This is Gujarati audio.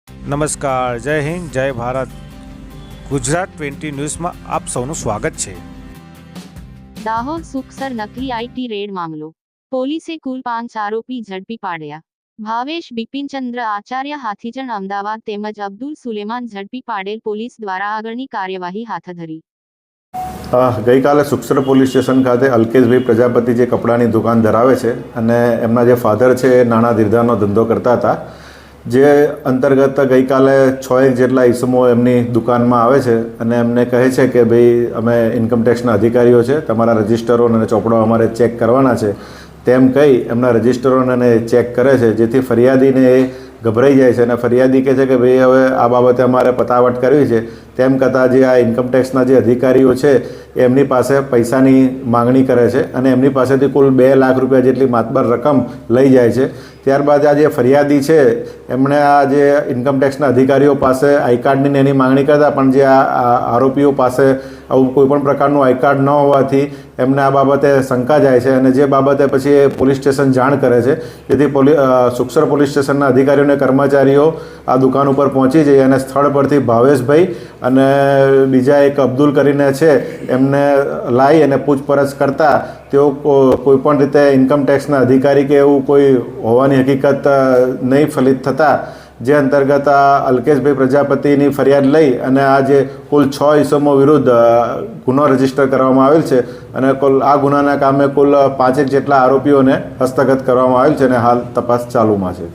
નમસ્કાર, જય હિન્દ, જય ભારત. ગુજરાત 20 ન્યૂઝમાં આપ સૌનું સ્વાગત છે. દાહોદ સુખસર નકલી આઈટી રેડ મામલો. પોલીસે કુલ 5 આરોપી ઝડપી પાડ્યા. ભાવેશ બિપિનચંદ્ર આચાર્ય હાથીજણ અમદાવાદ તેમજ અબ્દુલ સુલેમાન ઝડપી પાડેલ. પોલીસ દ્વારા આગળની કાર્યવાહી હાથ ધરી. ગઈકાલે સુખસર પોલીસ સ્ટેશન ખાતે અલ્કેશભાઈ પ્રજાપતિ જે કપડાની દુકાન ધરાવે છે અને એમના જે ફાધર છે એ નાણાં ધીરધારનો ધંધો કરતા હતા, જે અંતર્ગત ગઈકાલે 6 જેટલા ઈસમો એમની દુકાનમાં આવે છે અને એમને કહે છે કે ભાઈ અમે ઇન્કમટેક્સના અધિકારીઓ છે, તમારા રજિસ્ટરો અને ચોપડો અમારે ચેક કરવાના છે. તેમ કહી એમના રજિસ્ટરોને ચેક કરે છે, જેથી ફરિયાદીને એ ગભરાઈ જાય છે અને ફરિયાદી કહે છે કે ભાઈ હવે આ બાબતે અમારે પતાવટ કરવી છે. તેમ કહેતાં જે આ ઇન્કમટેક્સના જે અધિકારીઓ છે એમની પાસે પૈસાની માંગણી કરે છે અને એમની પાસેથી કુલ 2 લાખ રૂપિયા જેટલી માતબર રકમ લઈ જાય છે. ત્યારબાદ આ જે ફરિયાદી છે એમણે આ જે ઇન્કમટેક્સના અધિકારીઓ પાસે આઈ કાર્ડની એની માંગણી કરતા, પણ જે આ આરોપીઓ પાસે આવું કોઈપણ પ્રકારનું આઈ કાર્ડ ન હોવાથી એમને આ બાબતે શંકા જાય છે અને જે બાબતે પછી એ પોલીસ સ્ટેશન જાણ કરે છે. જેથી સુખસર પોલીસ સ્ટેશનના અધિકારીઓ અને કર્મચારીઓ આ દુકાન ઉપર પહોંચી જઈ અને સ્થળ પરથી ભાવેશભાઈ અને બીજા એક અબ્દુલ કરીને છે એમને લાવી અને પૂછપરછ કરતા તેઓ કોઈપણ રીતે ઇન્કમટેક્સના અધિકારી કે એવું કોઈ હોવાની હકીકત નહીં ફલિત થતાં જે અંતર્ગત આ અલ્કેશભાઈ પ્રજાપતિની ફરિયાદ લઈ અને આ જે કુલ 6 ઈસમો વિરુદ્ધ ગુનો રજીસ્ટર કરવામાં આવેલ છે અને કુલ આ ગુનાના કામે કુલ 5 જેટલા આરોપીઓને હસ્તગત કરવામાં આવેલ છે અને હાલ તપાસ ચાલુમાં છે.